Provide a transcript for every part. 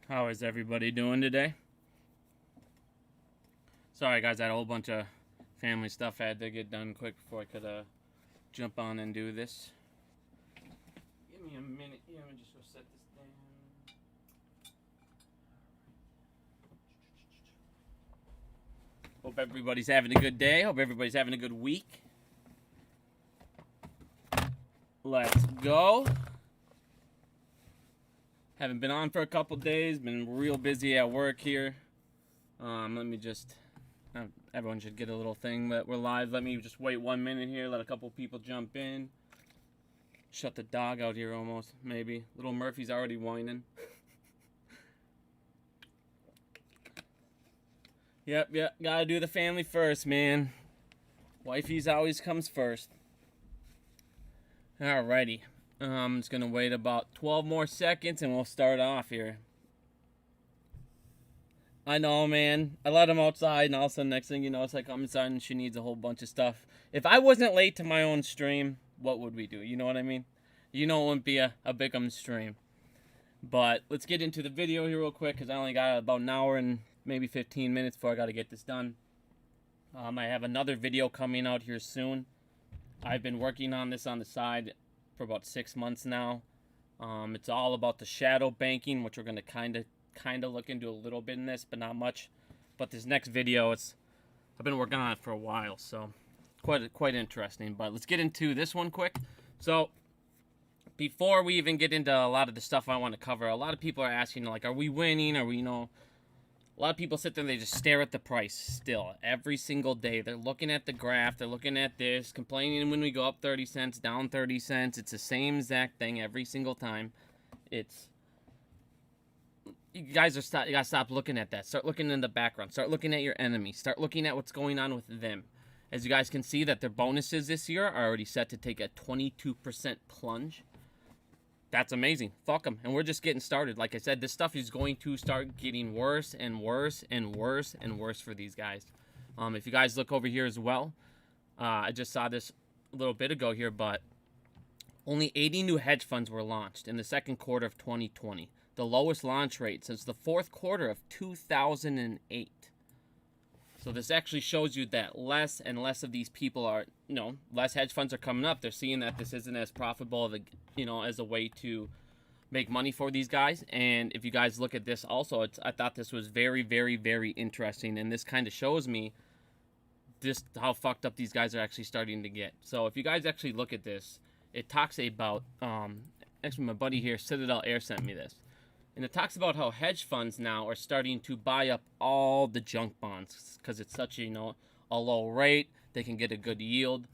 How is everybody doing today? Sorry guys, I had a whole bunch of family stuff I had to get done quick before I could jump on and do this. Give me a minute here, let me just go set this down. Hope everybody's having a good day. Hope everybody's having a good week. Let's go. Haven't been on for a couple days. Been real busy at work here. Let me just... everyone should get a little thing that we're live. Let me just wait 1 minute here. Let a couple people jump in. Shut the dog out here almost, maybe. Little Murphy's already whining. Yep. Gotta do the family first, man. Wifey's always comes first. Alrighty. I'm just gonna wait about 12 more seconds and we'll start off here. I know, man. I let him outside, and all of a sudden, next thing you know, it's like I'm inside and she needs a whole bunch of stuff. If I wasn't late to my own stream, what would we do? You know what I mean? You know it wouldn't be a big stream. But let's get into the video here real quick, because I only got about an hour and maybe 15 minutes before I got to get this done. I have another video coming out here soon. I've been working on this on the side for about 6 months now. It's all about the shadow banking, which we're going to kind of look into a little bit in this, but not much. But this next video, I've been working on it for a while, so quite interesting. But let's get into this one quick. So before we even get into a lot of the stuff I want to cover, a lot of people are asking, like, are we winning? Are we, a lot of people sit there and they just stare at the price still every single day. They're looking at the graph, they're looking at this, complaining when we go up 30 cents, down 30 cents. It's the same exact thing every single time. You guys you gotta stop looking at that. Start looking in the background. Start looking at your enemies. Start looking at what's going on with them. As you guys can see, that their bonuses this year are already set to take a 22% plunge. That's amazing. Fuck them. And we're just getting started. Like I said, this stuff is going to start getting worse and worse and worse and worse for these guys. If you guys look over here as well, I just saw this a little bit ago here, but only 80 new hedge funds were launched in the second quarter of 2020. The lowest launch rate since the fourth quarter of 2008. So this actually shows you that less and less of these people are, less hedge funds are coming up. They're seeing that this isn't as profitable, as a way to make money for these guys. And if you guys look at this also, I thought this was very, very, very interesting. And this kind of shows me just how fucked up these guys are actually starting to get. So if you guys actually look at this, it talks about, actually my buddy here, Citadel Air, sent me this. And it talks about how hedge funds now are starting to buy up all the junk bonds because it's such a low rate. They can get a good yield.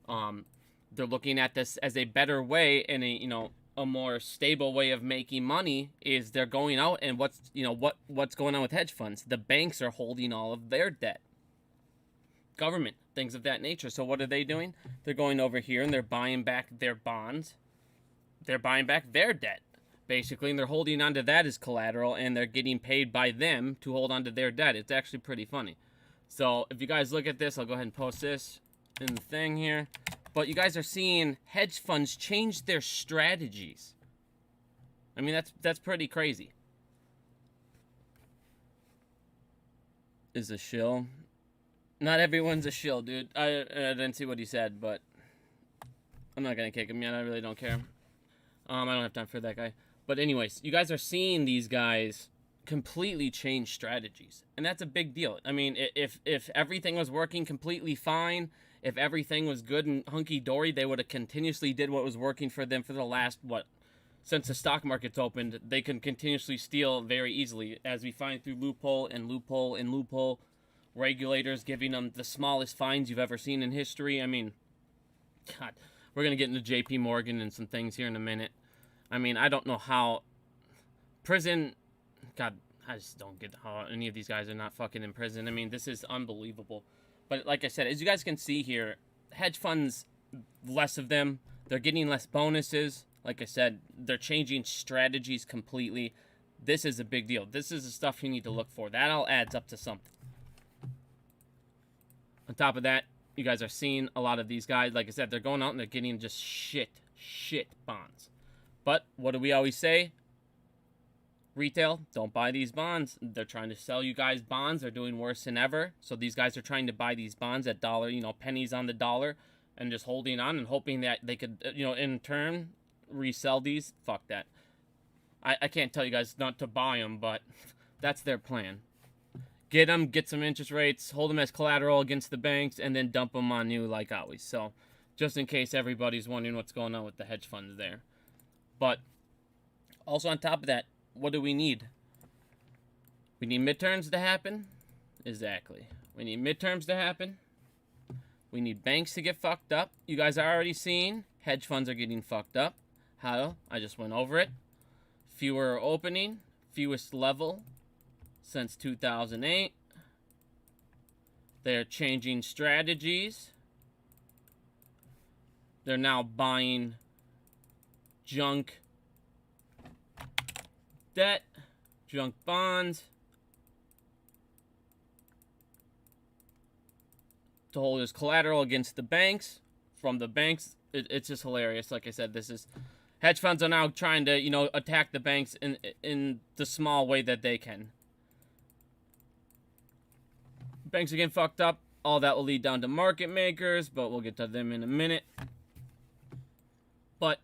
They're looking at this as a better way and a more stable way of making money. Is they're going out and what's going on with hedge funds? The banks are holding all of their debt. Government, things of that nature. So what are they doing? They're going over here and they're buying back their bonds. They're buying back their debt, basically, and they're holding onto that as collateral, and they're getting paid by them to hold onto their debt. It's actually pretty funny. So if you guys look at this, I'll go ahead and post this in the thing here. But you guys are seeing hedge funds change their strategies. I mean, that's pretty crazy. Is a shill? Not everyone's a shill, dude. I didn't see what he said, but I'm not gonna kick him yet. I really don't care. I don't have time for that guy. But anyways, you guys are seeing these guys completely change strategies. And that's a big deal. I mean, if everything was working completely fine, if everything was good and hunky-dory, they would have continuously did what was working for them for the last, since the stock market's opened. They can continuously steal very easily, as we find through loophole and loophole and loophole. Regulators giving them the smallest fines you've ever seen in history. I mean, God, we're going to get into JPMorgan and some things here in a minute. I mean, I don't know how prison, God, I just don't get how any of these guys are not fucking in prison. I mean, this is unbelievable. But like I said, as you guys can see here, hedge funds, less of them, they're getting less bonuses. Like I said, they're changing strategies completely. This is a big deal. This is the stuff you need to look for. That all adds up to something. On top of that, you guys are seeing a lot of these guys, like I said, they're going out and they're getting just shit bonds. But what do we always say? Retail, don't buy these bonds. They're trying to sell you guys bonds. They're doing worse than ever. So these guys are trying to buy these bonds at dollar, pennies on the dollar, and just holding on and hoping that they could, in turn, resell these. Fuck that. I can't tell you guys not to buy them, but that's their plan. Get them, get some interest rates, hold them as collateral against the banks, and then dump them on you like always. So just in case everybody's wondering what's going on with the hedge funds there. But also on top of that, what do we need? We need midterms to happen. Exactly. We need midterms to happen. We need banks to get fucked up. You guys are already seeing hedge funds are getting fucked up. How? I just went over it. Fewer opening, fewest level since 2008. They're changing strategies. They're now buying junk debt, junk bonds to hold as collateral against the banks. From the banks, it's just hilarious. Like I said, this is hedge funds are now trying to attack the banks in the small way that they can. Banks are getting fucked up. All that will lead down to market makers, but we'll get to them in a minute. But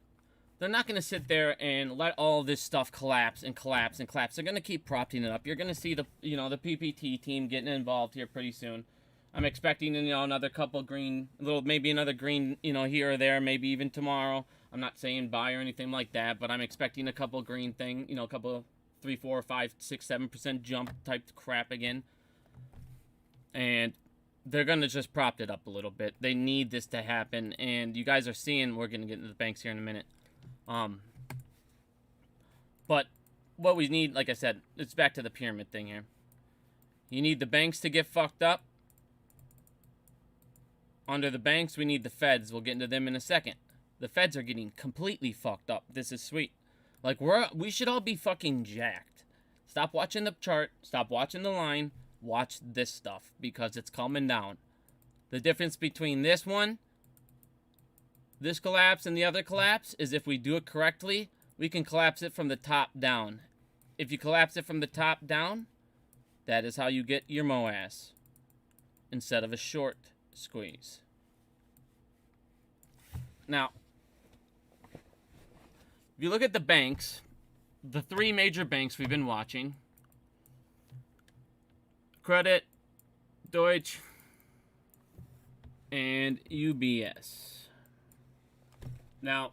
they're not going to sit there and let all this stuff collapse and collapse and collapse. They're going to keep propping it up. You're going to see the PPT team getting involved here pretty soon. I'm expecting, another couple green, maybe another green, here or there, maybe even tomorrow. I'm not saying buy or anything like that, but I'm expecting a couple green thing, a couple 3, 4, 5, 6, 7% jump type crap again. And they're going to just prop it up a little bit. They need this to happen. And you guys are seeing, we're going to get into the banks here in a minute. But what we need, like I said, it's back to the pyramid thing here. You need the banks to get fucked up. Under the banks, we need the Feds. We'll get into them in a second. The Feds are getting completely fucked up. This is sweet. Like, we should all be fucking jacked. Stop watching the chart. Stop watching the line. Watch this stuff, because it's coming down. The difference between this one, this collapse, and the other collapse is if we do it correctly, we can collapse it from the top down. If you collapse it from the top down, that is how you get your MOAS instead of a short squeeze. Now, if you look at the banks, the three major banks we've been watching, Credit, Deutsche, and UBS. Now,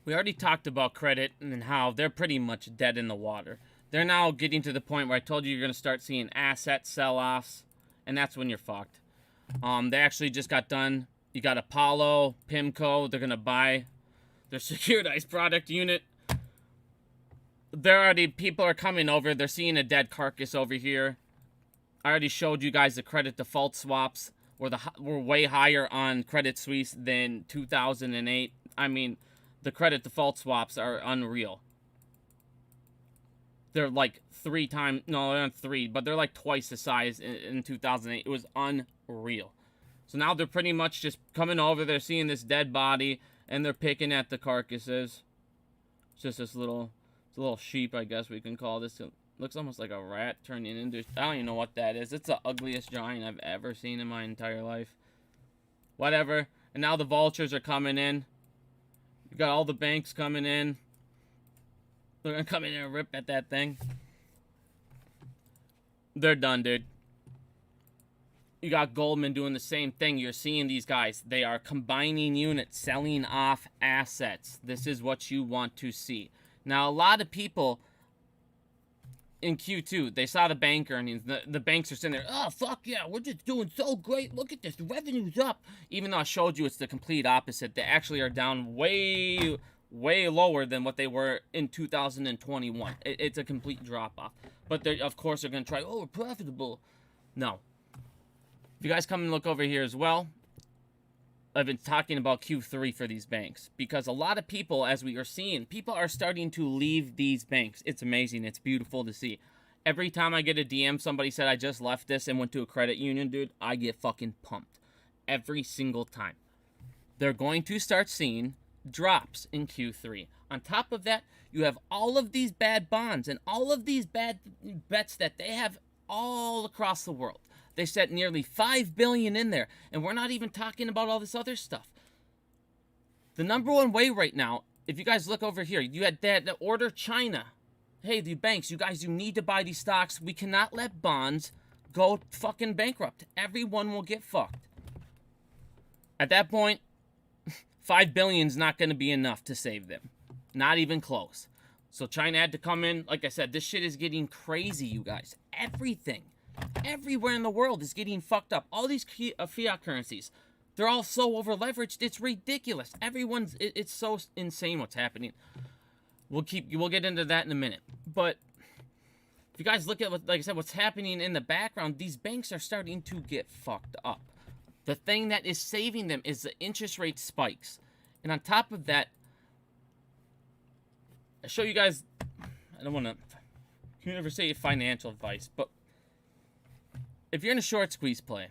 we already talked about credit and how they're pretty much dead in the water. They're now getting to the point where I told you you're going to start seeing asset sell-offs, and that's when you're fucked. They actually just got done. You got Apollo, PIMCO. They're going to buy their securitized product unit. People are coming over. They're seeing a dead carcass over here. I already showed you guys the credit default swaps were way higher on Credit Suisse than 2008. I mean, the credit default swaps are unreal. They're like they're not 3, but they're like twice the size in 2008. It was unreal. So now they're pretty much just coming over. They're seeing this dead body, and they're picking at the carcasses. It's just this little sheep, I guess we can call this. It looks almost like a rat turning into... I don't even know what that is. It's the ugliest giant I've ever seen in my entire life. Whatever. And now the vultures are coming in. You got all the banks coming in. They're going to come in and rip at that thing. They're done, dude. You got Goldman doing the same thing. You're seeing these guys. They are combining units, selling off assets. This is what you want to see. Now, a lot of people in Q2, they saw the bank earnings. The banks are sitting there, oh, fuck yeah, we're just doing so great. Look at this, the revenue's up. Even though I showed you it's the complete opposite. They actually are down way, way lower than what they were in 2021. It's a complete drop-off. But they, of course, are going to try, oh, we're profitable. No. If you guys come and look over here as well, I've been talking about Q3 for these banks, because a lot of people, as we are seeing, people are starting to leave these banks. It's amazing. It's beautiful to see. Every time I get a DM, somebody said I just left this and went to a credit union, dude, I get fucking pumped. Every single time. They're going to start seeing drops in Q3. On top of that, you have all of these bad bonds and all of these bad bets that they have all across the world. They set nearly $5 billion in there, and we're not even talking about all this other stuff. The number one way right now, if you guys look over here, you had that order China. Hey, the banks, you guys, you need to buy these stocks. We cannot let bonds go fucking bankrupt. Everyone will get fucked. At that point, $5 billion is not going to be enough to save them. Not even close. So China had to come in. Like I said, this shit is getting crazy, you guys. Everything. Everywhere in the world is getting fucked up. All these fiat currencies, they're all so over leveraged. It's ridiculous. It's so insane what's happening. We'll get into that in a minute. But if you guys look at like I said, what's happening in the background, these banks are starting to get fucked up. The thing that is saving them is the interest rate spikes. And on top of that, I show you guys, I don't want to, you never say financial advice, but if you're in a short squeeze play,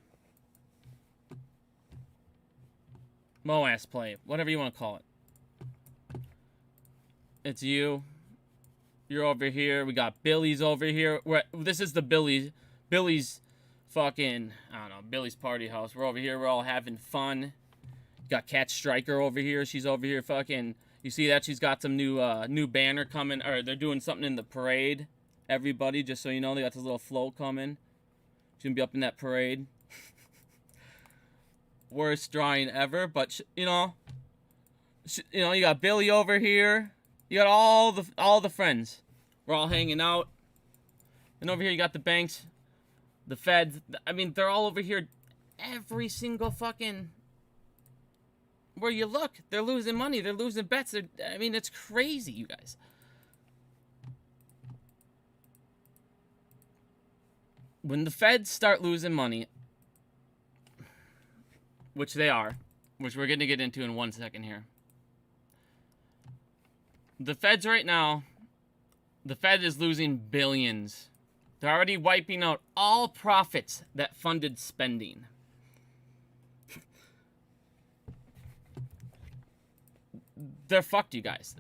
MOAS play, whatever you want to call it, it's you're over here, we got Billy's over here, this is the Billy's fucking, I don't know, Billy's party house. We're over here, we're all having fun. You got Cat Striker over here, she's over here fucking, you see that? She's got some new banner coming, or they're doing something in the parade. Everybody, just so you know, they got this little float coming. She's gonna be up in that parade. Worst drawing ever, but you know, you got Billy over here. You got all the friends. We're all hanging out. And over here you got the banks, the Feds. I mean, they're all over here. Every single fucking where you look, they're losing money. They're losing bets. I mean, it's crazy, you guys. When the Feds start losing money, which they are, which we're going to get into in 1 second here. The Feds right now, the Fed is losing billions. They're already wiping out all profits that funded spending. They're fucked, you guys.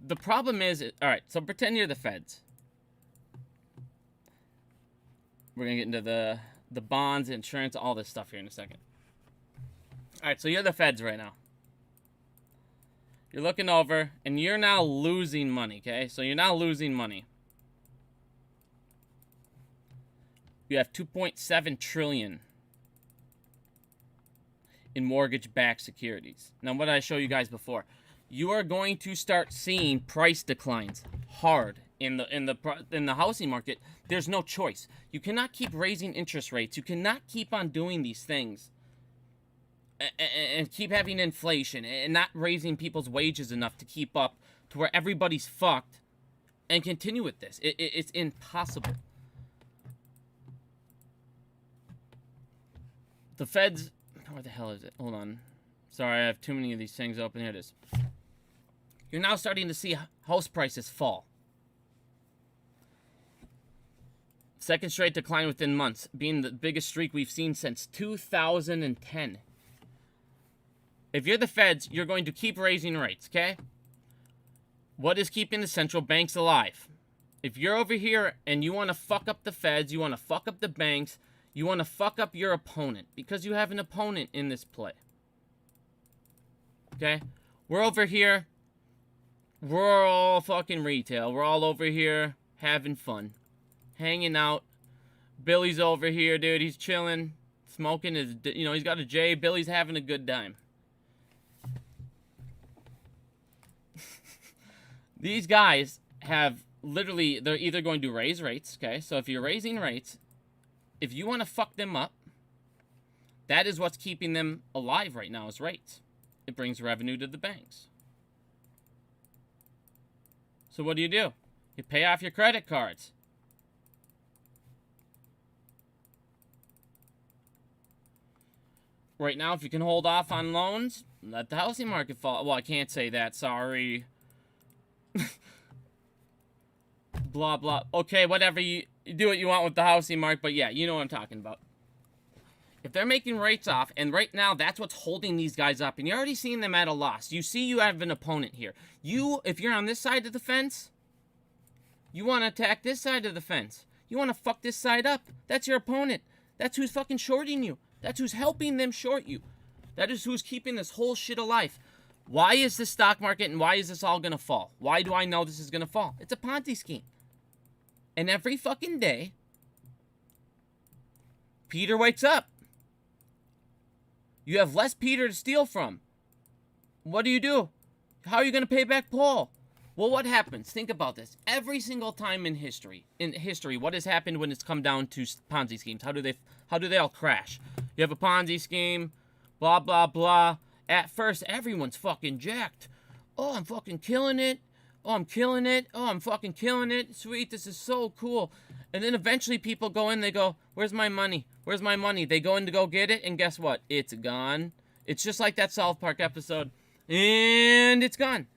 The problem is, all right, so pretend you're the Feds. We're going to get into the bonds, insurance, all this stuff here in a second. All right, so you're the Feds right now. You're looking over, and you're now losing money, okay? So you're now losing money. You have $2.7 trillion in mortgage-backed securities. Now, what did I show you guys before? You are going to start seeing price declines hard in the housing market. There's no choice. You cannot keep raising interest rates. You cannot keep on doing these things and keep having inflation and not raising people's wages enough to keep up to where everybody's fucked and continue with this. It's impossible. The Feds, where the hell is it? Hold on. Sorry, I have too many of these things open. Here it is. You're now starting to see house prices fall. Second straight decline within months, being the biggest streak we've seen since 2010. If you're the Feds, you're going to keep raising rates, okay? What is keeping the central banks alive? If you're over here and you want to fuck up the Feds, you want to fuck up the banks, you want to fuck up your opponent, because you have an opponent in this play. Okay? We're over here. We're all fucking retail. We're all over here having fun. Hanging out. Billy's over here, dude. He's chilling. Smoking his, he's got a J. Billy's having a good time. These guys have literally, they're either going to raise rates, okay? So if you're raising rates, if you want to fuck them up, that is what's keeping them alive right now is rates. It brings revenue to the banks. So what do? You pay off your credit cards. Right now, if you can hold off on loans, let the housing market fall. Well, I can't say that. Sorry. Blah, blah. Okay, whatever. You do what you want with the housing market. But yeah, you know what I'm talking about. If they're making rates off, and right now that's what's holding these guys up, and you're already seeing them at a loss. You see you have an opponent here. If you're on this side of the fence, you want to attack this side of the fence. You want to fuck this side up. That's your opponent. That's who's fucking shorting you. That's who's helping them short you. That is who's keeping this whole shit alive. Why is the stock market and why is this all going to fall? Why do I know this is going to fall? It's a Ponzi scheme. And every fucking day, Peter wakes up. You have less Peter to steal from. What do? How are you going to pay back Paul? Well, what happens? Think about this. Every single time in history, what has happened when it's come down to Ponzi schemes? How do they all crash? You have a Ponzi scheme, blah, blah, blah. At first, everyone's fucking jacked. Oh, I'm fucking killing it. Oh, I'm killing it. Oh, I'm fucking killing it. Sweet, this is so cool. And then eventually people go in, they go, where's my money? Where's my money? They go in to go get it, and guess what? It's gone. It's just like that South Park episode. And it's gone.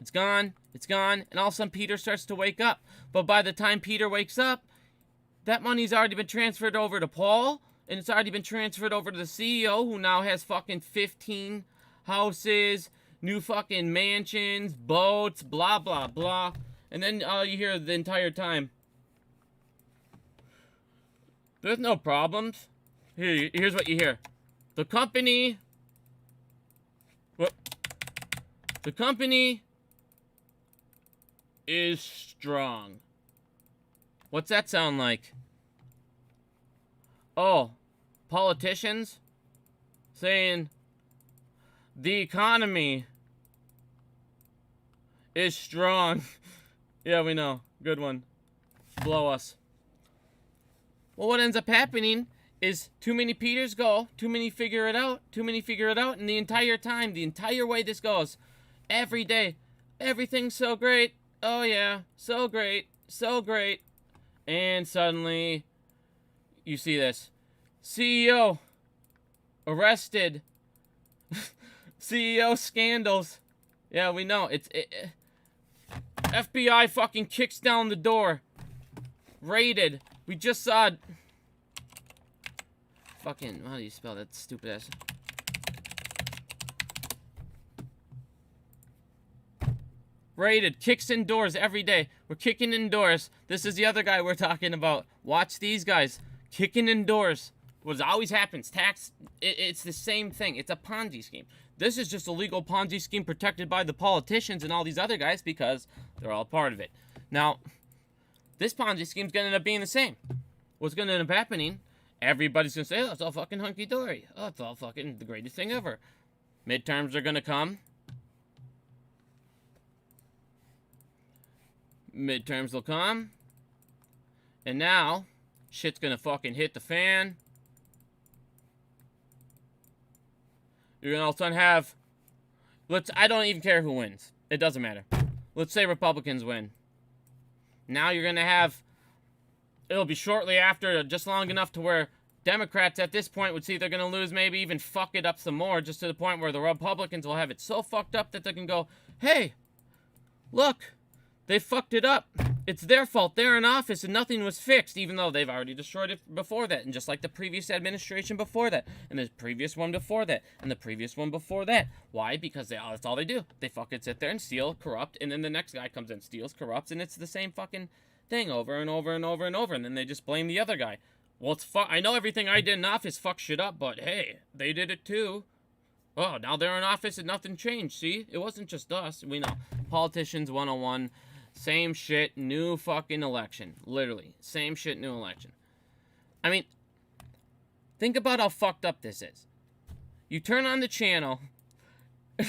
It's gone. It's gone. And all of a sudden, Peter starts to wake up. But by the time Peter wakes up, that money's already been transferred over to Paul, and it's already been transferred over to the CEO, who now has fucking 15 houses, new fucking mansions, boats, blah, blah, blah. And then all you hear the entire time, there's no problems. Here's what you hear. The company is strong. What's that sound like? Oh, politicians saying the economy is strong. Yeah, we know. Good one. Blow us. Well, what ends up happening is too many Peters go, too many figure it out, and the entire time, the entire way this goes, every day, everything's so great. Oh yeah, so great, so great. And suddenly, you see this. CEO arrested. CEO scandals. Yeah, we know. FBI fucking kicks down the door. Raided. We just saw... Fucking... How do you spell that stupid ass? Raided. Kicks in doors every day. We're kicking in doors. This is the other guy we're talking about. Watch these guys. Kicking in doors. What always happens. Tax... It's the same thing. It's a Ponzi scheme. This is just a legal Ponzi scheme protected by the politicians and all these other guys because they're all part of it. Now... This Ponzi scheme's gonna end up being the same. What's gonna end up happening? Everybody's gonna say, oh, it's all fucking hunky-dory. Oh, it's all fucking the greatest thing ever. Midterms are gonna come. Midterms will come. And now, shit's gonna fucking hit the fan. You're gonna all of a sudden have... I don't even care who wins. It doesn't matter. Let's say Republicans win. Now you're going to have, it'll be shortly after, just long enough to where Democrats at this point would see they're going to lose, maybe even fuck it up some more, just to the point where the Republicans will have it so fucked up that they can go, hey, look, they fucked it up. It's their fault. They're in office and nothing was fixed, even though they've already destroyed it before that. And just like the previous administration before that, and the previous one before that, and the previous one before that. Why? Because that's all they do. They fucking sit there and steal, corrupt, and then the next guy comes in, steals, corrupts, and it's the same fucking thing over and over and over and over. And then they just blame the other guy. Well, I know everything I did in office fucked shit up, but hey, they did it too. Oh, now they're in office and nothing changed. See? It wasn't just us. We know. Politicians 101. Same shit, new fucking election. Literally. Same shit, new election. I mean, think about how fucked up this is. You turn on the channel. And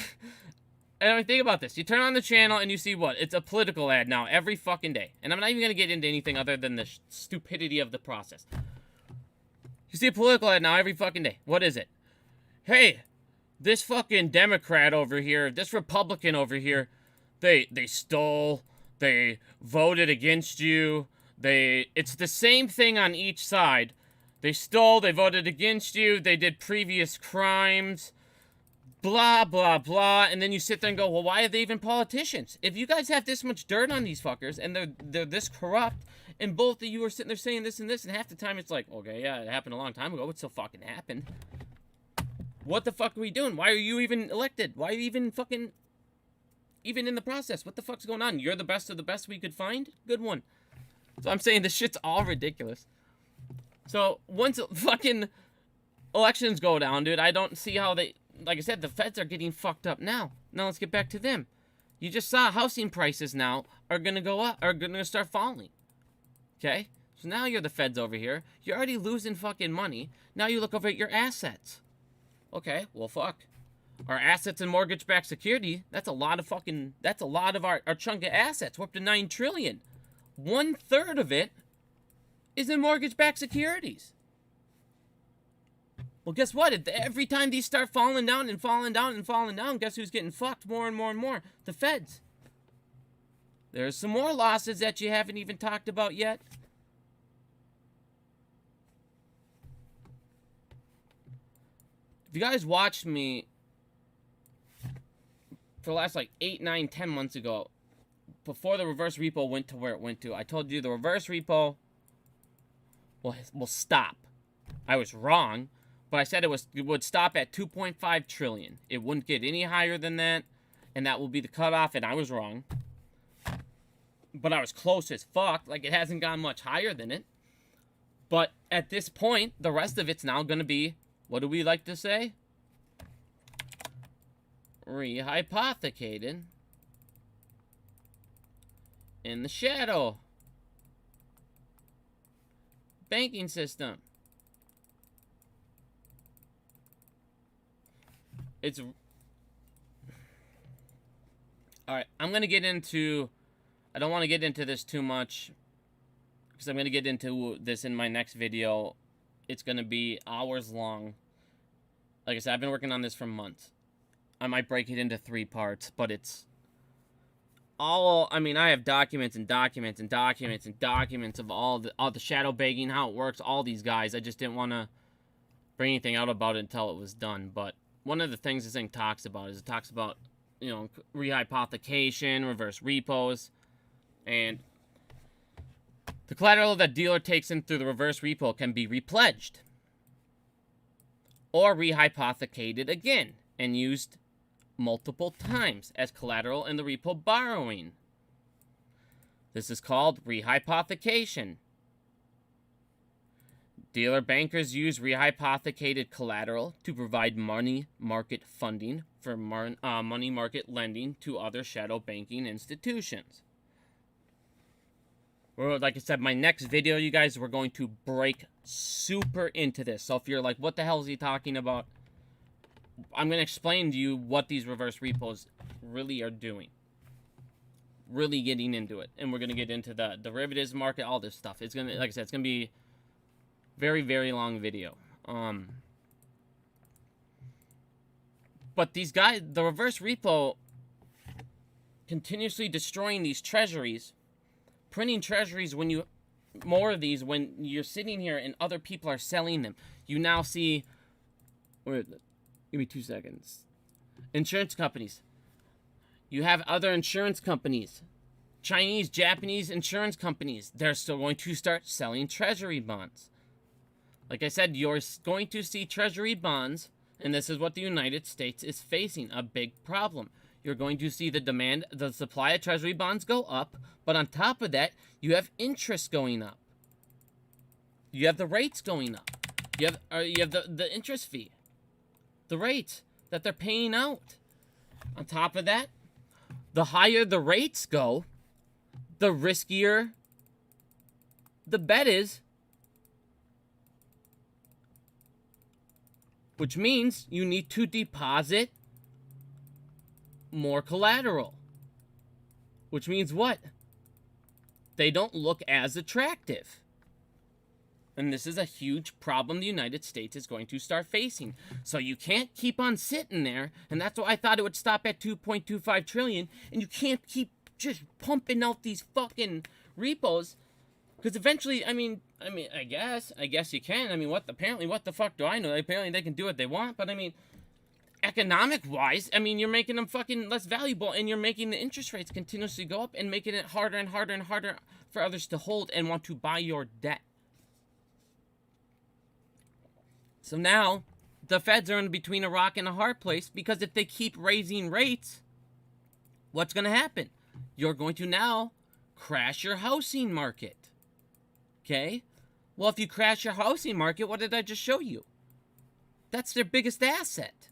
I mean, think about this. You turn on the channel and you see what? It's a political ad now every fucking day. And I'm not even going to get into anything other than the stupidity of the process. You see a political ad now every fucking day. What is it? Hey, this fucking Democrat over here, this Republican over here, they stole... They voted against you. It's the same thing on each side. They stole, they voted against you, they did previous crimes, blah, blah, blah. And then you sit there and go, well, why are they even politicians? If you guys have this much dirt on these fuckers and they're this corrupt And both of you are sitting there saying this and this, and half the time it's like, okay, yeah, it happened a long time ago. It still fucking happened. What the fuck are we doing? Why are you even elected? Why are you even fucking even in the process? What the fuck's going on? You're the best of the best we could find? Good one. So I'm saying this shit's all ridiculous. So once fucking elections go down, dude, I don't see how they... Like I said, the feds are getting fucked up now. Now let's get back to them. You just saw housing prices now are going to go up, are going to start falling. Okay? So now you're the feds over here. You're already losing fucking money. Now you look over at your assets. Okay, well, fuck. Our assets and mortgage-backed security, that's a lot of fucking... That's a lot of our chunk of assets. We're up to $9 trillion. 1/3 of it is in mortgage-backed securities. Well, guess what? Every time these start falling down and falling down and falling down, guess who's getting fucked more and more and more? The feds. There's some more losses that you haven't even talked about yet. If you guys watched me for the last like 8, 9, 10 months ago, before the reverse repo went to where it went to, I told you the reverse repo will stop. I was wrong. But I said it would stop at 2.5 trillion. It wouldn't get any higher than that, and that will be the cutoff, and I was wrong. But I was close as fuck. Like, it hasn't gone much higher than it. But at this point, the rest of it's now going to be, what do we like to say? Rehypothecated in the shadow banking system. It's... Alright, I'm going to get into... I don't want to get into this too much, because I'm going to get into this in my next video. It's going to be hours long. Like I said, I've been working on this for months. I might break it into 3 parts, but it's all... I mean, I have documents and documents and documents and documents of all the shadow banking, how it works, all these guys. I just didn't want to bring anything out about it until it was done, but... One of the things this thing talks about is it talks about, you know, rehypothecation, reverse repos, and the collateral that dealer takes in through the reverse repo can be repledged or rehypothecated again and used multiple times as collateral in the repo borrowing. This is called rehypothecation. Dealer bankers use rehypothecated collateral to provide money market funding for money market lending to other shadow banking institutions. Well, like I said, my next video, you guys, we're going to break super into this. So if you're like, what the hell is he talking about? I'm going to explain to you what these reverse repos really are doing. Really getting into it. And we're going to get into the derivatives market, all this stuff. It's going to, like I said, it's going to be very, very long video. But these guys, the reverse repo, continuously destroying these treasuries, printing treasuries when you, more of these, when you're sitting here and other people are selling them. You now see, wait, give me 2 seconds. Insurance companies. You have other insurance companies. Chinese, Japanese insurance companies. They're still going to start selling treasury bonds. Like I said, you're going to see treasury bonds, and this is what the United States is facing, a big problem. You're going to see the supply of treasury bonds go up, but on top of that, you have interest going up. You have the rates going up. You have the interest fee. The rates that they're paying out. On top of that, the higher the rates go, the riskier the bet is. Which means you need to deposit more collateral. Which means what? They don't look as attractive. And this is a huge problem the United States is going to start facing. So you can't keep on sitting there, and that's why I thought it would stop at 2.25 trillion, and you can't keep just pumping out these fucking repos, because eventually, I guess you can. I mean, what the fuck do I know? Apparently they can do what they want, but I mean, economic-wise, I mean, you're making them fucking less valuable, and you're making the interest rates continuously go up and making it harder and harder and harder for others to hold and want to buy your debt. So now, the Feds are in between a rock and a hard place, because if they keep raising rates, what's going to happen? You're going to now crash your housing market. Okay? Well, if you crash your housing market, what did I just show you? That's their biggest asset.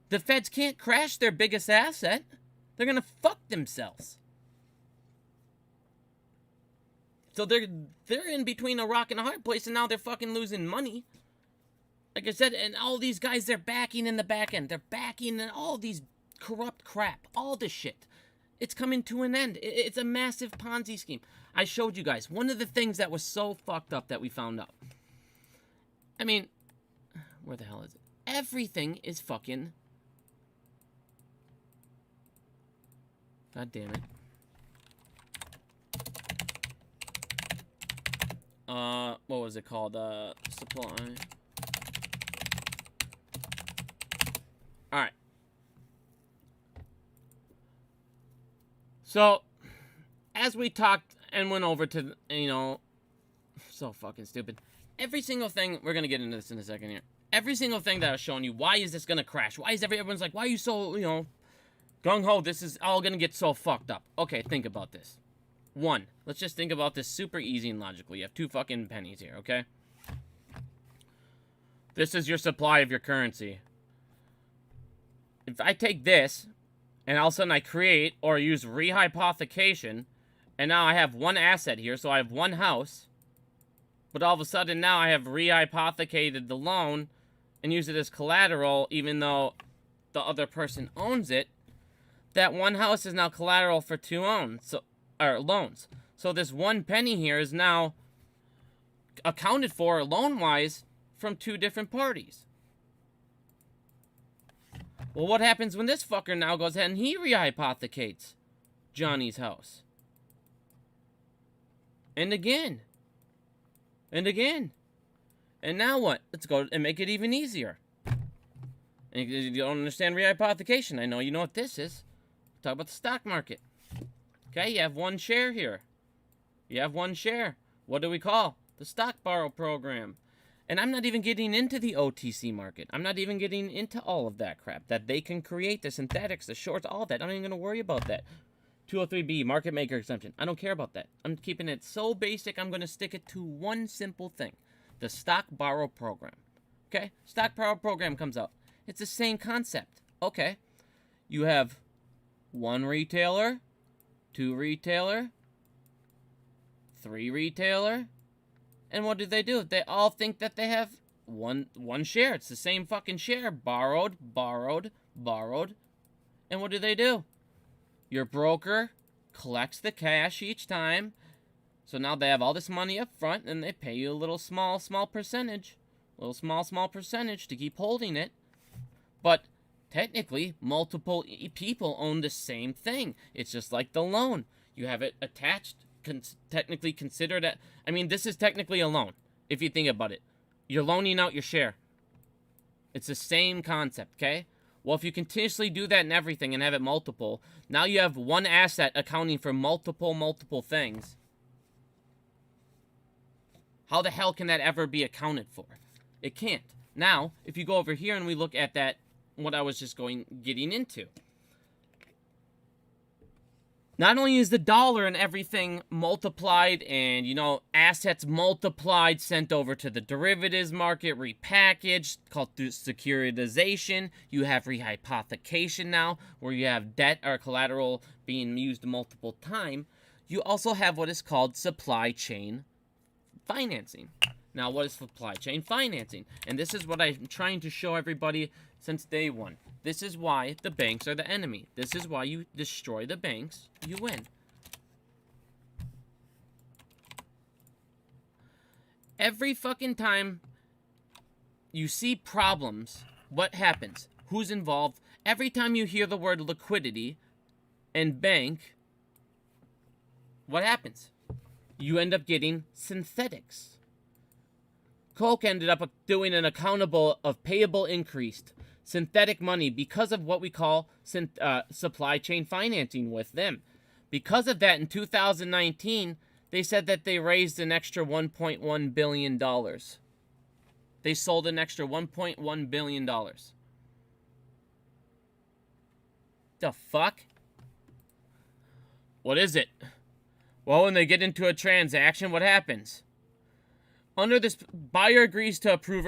The Feds can't crash their biggest asset. They're going to fuck themselves. So they're in between a rock and a hard place, and now they're fucking losing money. Like I said, and all these guys, they're backing in the back end. They're backing in all these corrupt crap. All this shit. It's coming to an end. It's a massive Ponzi scheme. I showed you guys. One of the things that was so fucked up that we found out. I mean, where the hell is it? Everything is fucking... God damn it. What was it called? Supply. Alright. So, as we talked and went over to, so fucking stupid. Every single thing, we're gonna get into this in a second here. Every single thing that I was showing you, why is this gonna crash? Why is everyone's like, why are you so, gung-ho, this is all gonna get so fucked up. Okay, think about this. One, let's just think about this super easy and logically. You have 2 fucking pennies here, okay? This is your supply of your currency. If I take this, and all of a sudden I create or use rehypothecation, and now I have one asset here, so I have one house, but all of a sudden now I have rehypothecated the loan and use it as collateral, even though the other person owns it, that one house is now collateral for 2 loans. So this 1 penny here is now accounted for loan-wise from 2 different parties. Well, what happens when this fucker now goes ahead and he rehypothecates Johnny's house? And again. And again. And now what? Let's go and make it even easier. And you don't understand rehypothecation. I know you know what this is. Talk about the stock market. Okay, you have 1 share here. You have 1 share. What do we call? The stock borrow program. And I'm not even getting into the OTC market. I'm not even getting into all of that crap. That they can create the synthetics, the shorts, all of that. I'm not even going to worry about that. 203B, market maker exemption. I don't care about that. I'm keeping it so basic, I'm going to stick it to one simple thing. The stock borrow program. Okay? Stock borrow program comes out. It's the same concept. Okay. You have 1 retailer, 2 retailer, 3 retailer, and what do? They all think that they have one share. It's the same fucking share. Borrowed. And what do? Your broker collects the cash each time. So now they have all this money up front, and they pay you a little small percentage. A little small percentage to keep holding it. But technically, multiple people own the same thing. It's just like the loan. You have it attached, technically considered it. I mean, this is technically a loan, if you think about it. You're loaning out your share. It's the same concept, okay? Well, if you continuously do that in everything and have it multiple, now you have one asset accounting for multiple things. How the hell can that ever be accounted for? It can't. Now, if you go over here and we look at that, what I was just getting into. Not only is the dollar and everything multiplied and, assets multiplied, sent over to the derivatives market, repackaged, called through securitization. You have rehypothecation now, where you have debt or collateral being used multiple times. You also have what is called supply chain financing. Now, what is supply chain financing? And this is what I'm trying to show everybody since day one. This is why the banks are the enemy. This is why you destroy the banks, you win. Every fucking time you see problems, what happens? Who's involved? Every time you hear the word liquidity and bank, what happens? You end up getting synthetics. Coke ended up doing an accountable of payable increased synthetic money because of what we call supply chain financing with them. Because of that, in 2019, They said that they raised an extra $1.1 billion. They sold an extra $1.1 billion. The fuck? What is it? Well, when they get into a transaction, what happens? Under this, buyer agrees to approve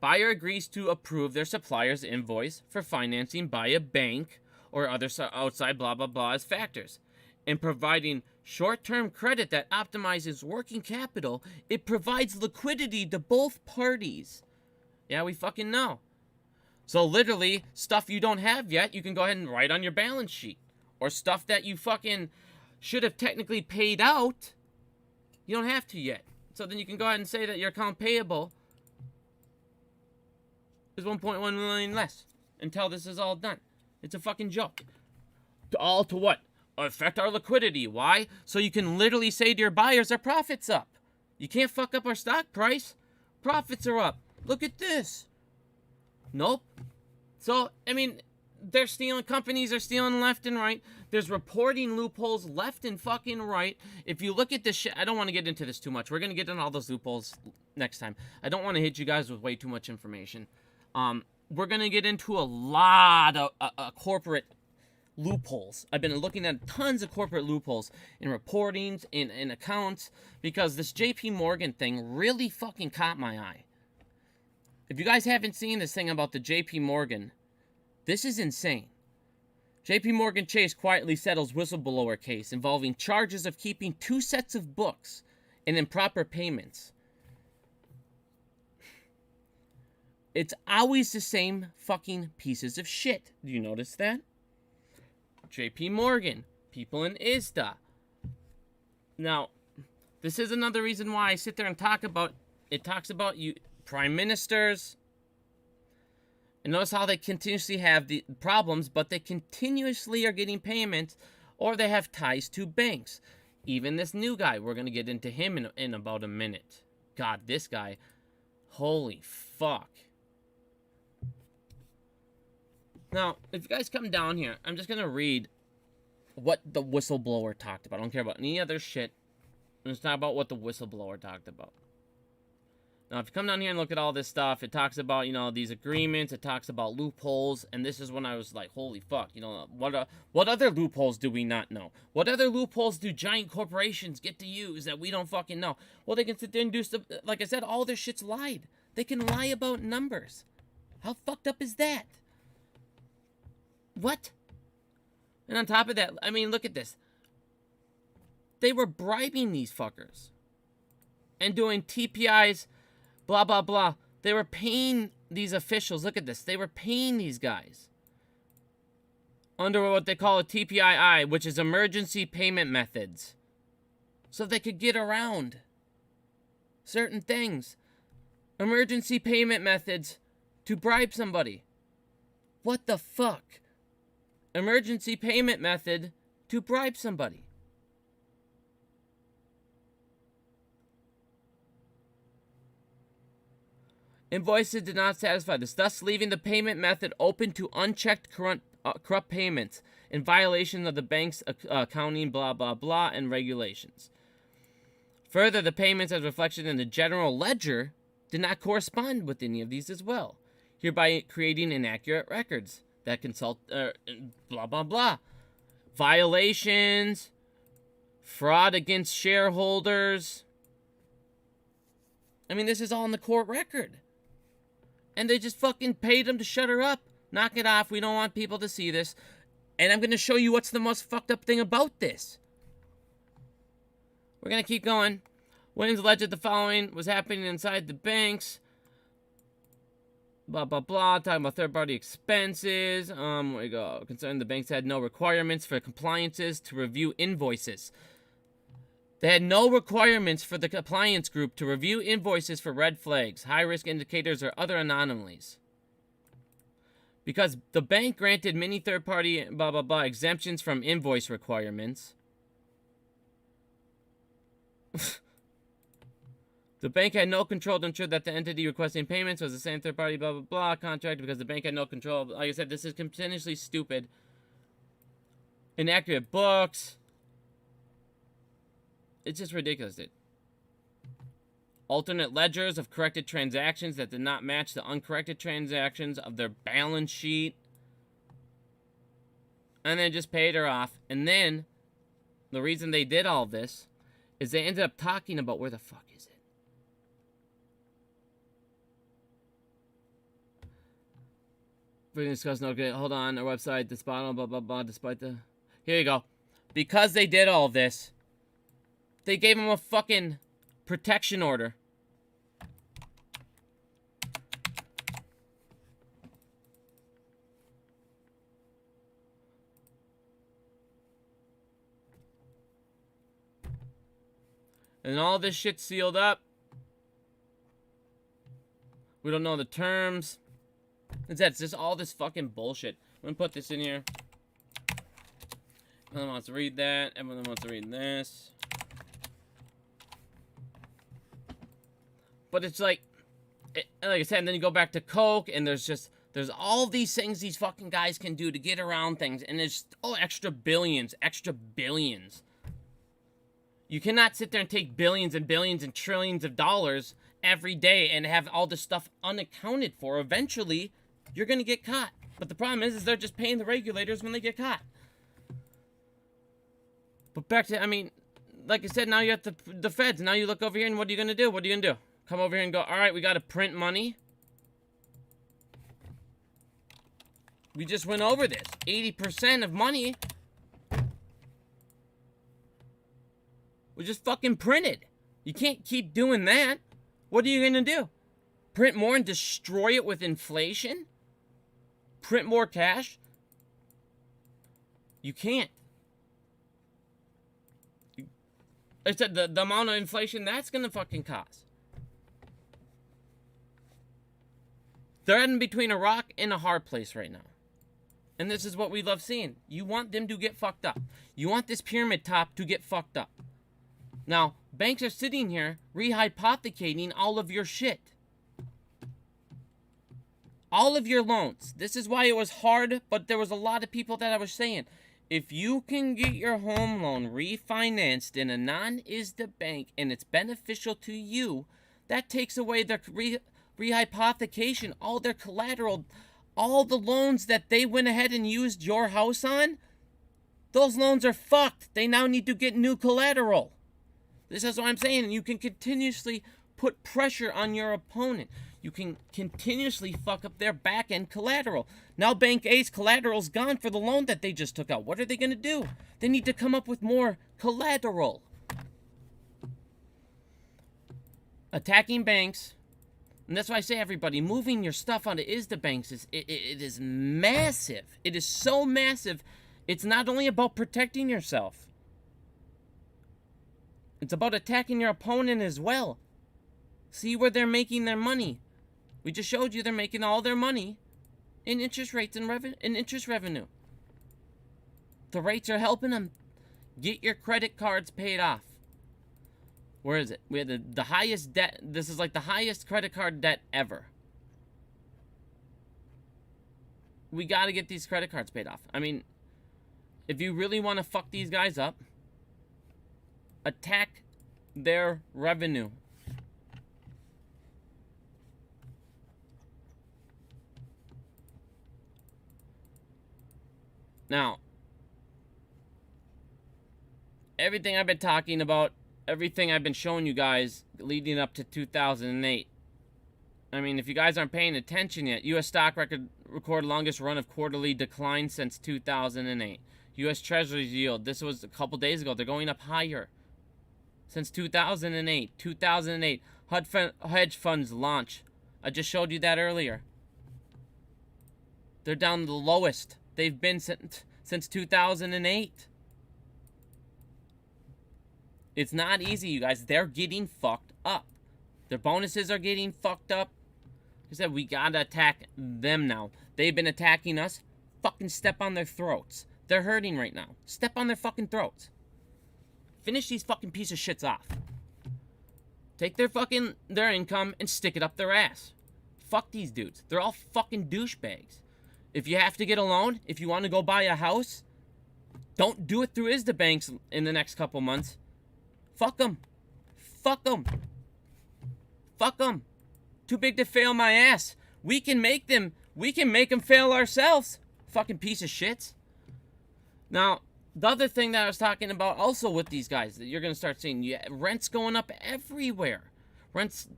buyer agrees to approve their supplier's invoice for financing by a bank or other outside blah blah blah as factors. In providing short-term credit that optimizes working capital, it provides liquidity to both parties. Yeah, we fucking know. So literally, stuff you don't have yet, you can go ahead and write on your balance sheet. Or stuff that you fucking should have technically paid out, you don't have to yet. So then you can go ahead and say that your account payable is 1.1 million less until this is all done. It's a fucking joke. All to what? Affect our liquidity. Why? So you can literally say to your buyers, our profit's up. You can't fuck up our stock price. Profits are up. Look at this. Nope. So, I mean, they're stealing, companies are stealing left and right. There's reporting loopholes left and fucking right. If you look at this shit, I don't want to get into this too much. We're going to get into all those loopholes next time. I don't want to hit you guys with way too much information. We're going to get into a lot of corporate loopholes. I've been looking at tons of corporate loopholes in reportings, in accounts, because this JPMorgan thing really fucking caught my eye. If you guys haven't seen this thing about the JPMorgan, this is insane. JPMorgan Chase quietly settles whistleblower case involving charges of keeping 2 sets of books and improper payments. It's always the same fucking pieces of shit. Do you notice that? JPMorgan, people in ISDA. Now, this is another reason why I sit there and talk about, it talks about you, prime ministers. And notice how they continuously have the problems, but they continuously are getting payments, or they have ties to banks. Even this new guy, we're going to get into him in about a minute. God, this guy, holy fuck. Now, if you guys come down here, I'm just going to read what the whistleblower talked about. I don't care about any other shit. I'm just talking about what the whistleblower talked about. Now, if you come down here and look at all this stuff, it talks about, you know, these agreements. It talks about loopholes. And this is when I was like, holy fuck, you know, what other loopholes do we not know? What other loopholes do giant corporations get to use that we don't fucking know? Well, they can sit there and do stuff. Like I said, all their shit's lied. They can lie about numbers. How fucked up is that? What? And on top of that, I mean, look at this. They were bribing these fuckers. And doing TPIs, blah, blah, blah. They were paying these officials. Look at this. They were paying these guys under what they call a TPII, which is emergency payment methods. So they could get around certain things. Emergency payment methods to bribe somebody. What the fuck? Emergency payment method to bribe somebody. Invoices did not satisfy this, thus leaving the payment method open to unchecked corrupt payments in violation of the bank's accounting blah blah blah and regulations. Further, the payments as reflected in the general ledger did not correspond with any of these as well, hereby creating inaccurate records that consult blah blah blah. Violations, fraud against shareholders. I mean, this is all in the court record. And they just fucking paid them to shut her up. Knock it off. We don't want people to see this. And I'm going to show you what's the most fucked up thing about this. We're going to keep going. Williams alleged the following was happening inside the banks. Blah, blah, blah. Talking about third-party expenses. Where we go? Concerning the banks had no requirements for compliances to review invoices. They had no requirements for the compliance group to review invoices for red flags, high-risk indicators, or other anomalies. Because the bank granted many third-party blah, blah, blah exemptions from invoice requirements. The bank had no control to ensure that the entity requesting payments was the same third-party blah, blah, blah contract because the bank had no control. Like I said, this is continuously stupid. Inaccurate books. It's just ridiculous, dude. Alternate ledgers of corrected transactions that did not match the uncorrected transactions of their balance sheet. And they just paid her off. And then, the reason they did all this is they ended up talking about where the fuck is it? We can discuss no good. Hold on, our website, this bottle, blah, blah, blah, despite the... Here you go. Because they did all this, they gave him a fucking protection order. And all this shit's sealed up. We don't know the terms. It's just all this fucking bullshit. I'm gonna put this in here. Everyone wants to read that. Everyone wants to read this. But it's like I said, and then you go back to Coke, and there's all these things these fucking guys can do to get around things, and there's extra billions. You cannot sit there and take billions and billions and trillions of dollars every day and have all this stuff unaccounted for. Eventually, you're gonna get caught. But the problem is they're just paying the regulators when they get caught. But back to, I mean, like I said, now you have the feds. Now you look over here, and what are you gonna do? What are you gonna do? Come over here and go, all right, we gotta print money. We just went over this. 80% of money was just fucking printed. You can't keep doing that. What are you gonna do? Print more and destroy it with inflation? Print more cash? You can't. I said the amount of inflation that's gonna fucking cause. They're in between a rock and a hard place right now. And this is what we love seeing. You want them to get fucked up. You want this pyramid top to get fucked up. Now, banks are sitting here rehypothecating all of your shit. All of your loans. This is why it was hard, but there was a lot of people that I was saying, if you can get your home loan refinanced in a non-ISDA bank and it's beneficial to you, that takes away their rehypothecation, all their collateral, all the loans that they went ahead and used your house on, those loans are fucked. They now need to get new collateral. This is what I'm saying. And you can continuously put pressure on your opponent. You can continuously fuck up their back-end collateral. Now Bank A's collateral's gone for the loan that they just took out. What are they going to do? They need to come up with more collateral. Attacking banks. And that's why I say, everybody, moving your stuff onto ISDA banks, it is massive. It is so massive. It's not only about protecting yourself. It's about attacking your opponent as well. See where they're making their money. We just showed you they're making all their money in interest rates and interest revenue. The rates are helping them. Get your credit cards paid off. Where is it? We had the highest debt. This is like the highest credit card debt ever. We got to get these credit cards paid off. I mean, if you really want to fuck these guys up, attack their revenue. Now, everything I've been talking about, everything I've been showing you guys leading up to 2008. I mean, if you guys aren't paying attention yet, U.S. stock recorded longest run of quarterly decline since 2008. U.S. Treasuries yield, this was a couple days ago, they're going up higher. Since 2008. 2008. Hedge funds launch. I just showed you that earlier. They're down to the lowest they've been since 2008. It's not easy, you guys. They're getting fucked up. Their bonuses are getting fucked up. Like I said, we gotta attack them now. They've been attacking us. Fucking step on their throats. They're hurting right now. Step on their fucking throats. Finish these fucking piece of shits off. Take their income and stick it up their ass. Fuck these dudes. They're all fucking douchebags. If you have to get a loan, if you want to go buy a house, don't do it through ISDA banks in the next couple months. Fuck them. Fuck them. Fuck them. Too big to fail my ass. We can make them fail ourselves. Fucking piece of shit. Now, the other thing that I was talking about also with these guys that you're going to start seeing, rents going up everywhere. Rents,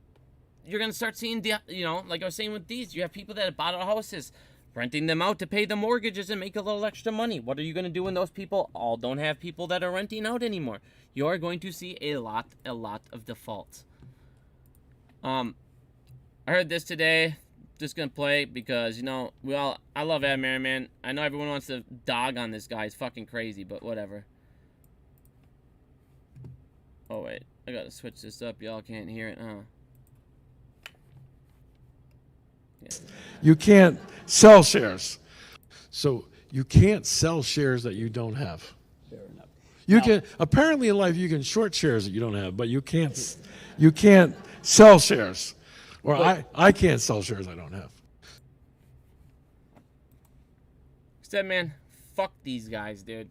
you're going to start seeing, like I was saying with these, you have people that have bought houses, renting them out to pay the mortgages and make a little extra money. What are you going to do when those people all don't have people that are renting out anymore? You're going to see a lot of defaults. I heard this today. Just gonna play because, I love Ed Merriman. I know everyone wants to dog on this guy. He's fucking crazy, but whatever. Oh, wait. I gotta switch this up. Y'all can't hear it, huh? Yeah. You can't sell shares. So you can't sell shares that you don't have. Fair enough. You can, apparently in life you can short shares that you don't have, but you can't sell shares. Or I can't sell shares I don't have. Said, man, fuck these guys, dude.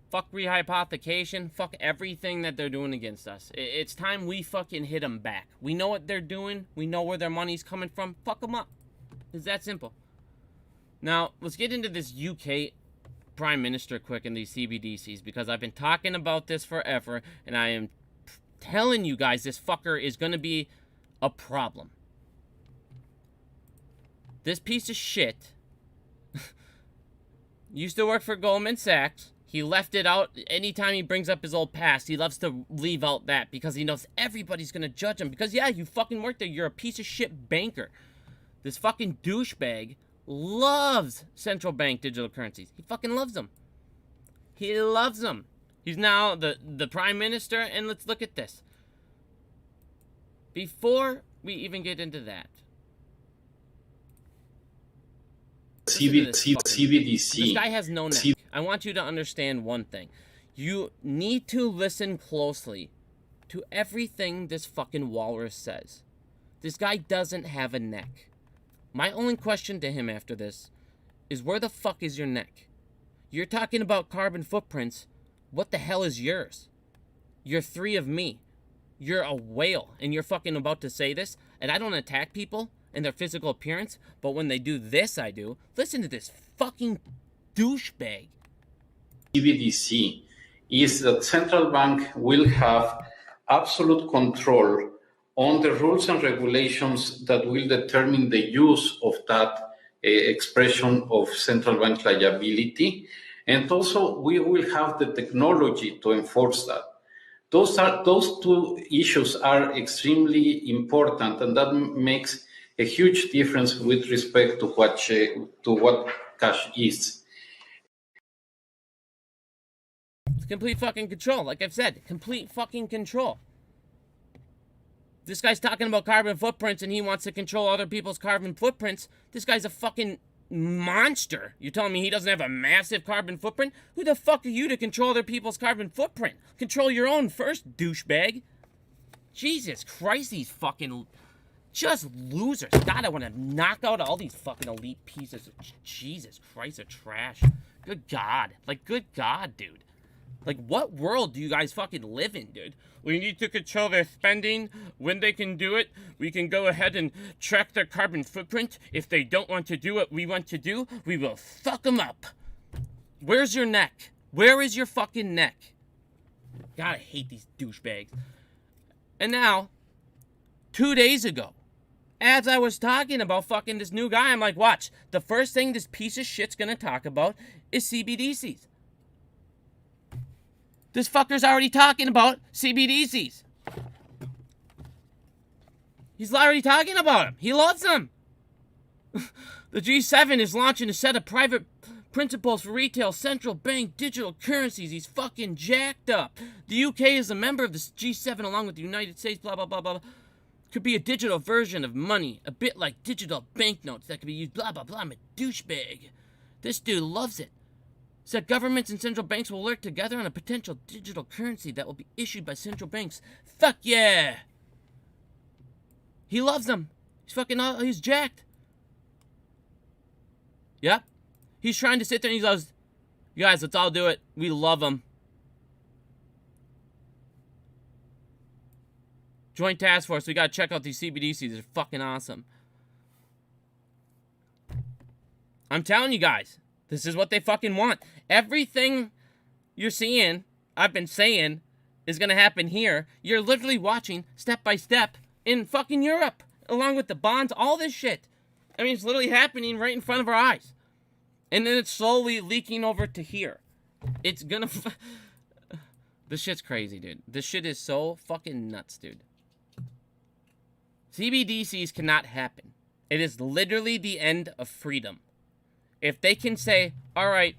Fuck rehypothecation. Fuck everything that they're doing against us. It's time we fucking hit them back. We know what they're doing. We know where their money's coming from. Fuck them up. It's that simple. Now, let's get into this UK Prime Minister quick and these CBDCs, because I've been talking about this forever, and I am telling you guys this fucker is going to be a problem. This piece of shit used to work for Goldman Sachs. He left it out. Anytime he brings up his old past, he loves to leave out that because he knows everybody's going to judge him. Because, yeah, you fucking work there. You're a piece of shit banker. This fucking douchebag loves central bank digital currencies. He fucking loves them. He loves them. He's now the prime minister, and let's look at this. Before we even get into that, CBDC. This guy has no neck. I want you to understand one thing. You need to listen closely to everything this fucking walrus says. This guy doesn't have a neck. My only question to him after this is, where the fuck is your neck? You're talking about carbon footprints. What the hell is yours? You're three of me. You're a whale, and you're fucking about to say this, and I don't attack people and their physical appearance, but when they do this, I do. Listen to this fucking douchebag. CBDC is that central bank will have absolute control on the rules and regulations that will determine the use of that expression of central bank liability. And also we will have the technology to enforce that. Those two issues are extremely important, and that makes a huge difference with respect to what cash is. It's complete fucking control. Like I've said, complete fucking control. This guy's talking about carbon footprints and he wants to control other people's carbon footprints. This guy's a fucking monster. You're telling me he doesn't have a massive carbon footprint? Who the fuck are you to control other people's carbon footprint? Control your own first, douchebag. Jesus Christ, these fucking just losers. God, I want to knock out all these fucking elite pieces of Jesus Christ of trash. Good God. Like, good God, dude. Like, what world do you guys fucking live in, dude? We need to control their spending. When they can do it, we can go ahead and track their carbon footprint. If they don't want to do what we want to do, we will fuck them up. Where's your neck? Where is your fucking neck? God, I hate these douchebags. And now, 2 days ago, as I was talking about fucking this new guy, I'm like, watch. The first thing this piece of shit's gonna talk about is CBDCs. This fucker's already talking about CBDCs. He's already talking about them. He loves them. The G7 is launching a set of private principles for retail central bank digital currencies. He's fucking jacked up. The UK is a member of the G7 along with the United States, blah, blah, blah, blah. Could be a digital version of money, a bit like digital banknotes that could be used, blah, blah, blah. I'm a douchebag. This dude loves it. Said governments and central banks will work together on a potential digital currency that will be issued by central banks. Fuck yeah! He loves them. He's jacked. Yep. He's trying to sit there and he goes, you guys, let's all do it. We love them. Joint task force. We gotta check out these CBDCs. They're fucking awesome. I'm telling you guys, this is what they fucking want. Everything you're seeing, I've been saying, is gonna happen here. You're literally watching step by step in fucking Europe, along with the bonds, all this shit. I mean, it's literally happening right in front of our eyes. And then it's slowly leaking over to here. It's gonna... This shit's crazy, dude. This shit is so fucking nuts, dude. CBDCs cannot happen. It is literally the end of freedom. If they can say, alright,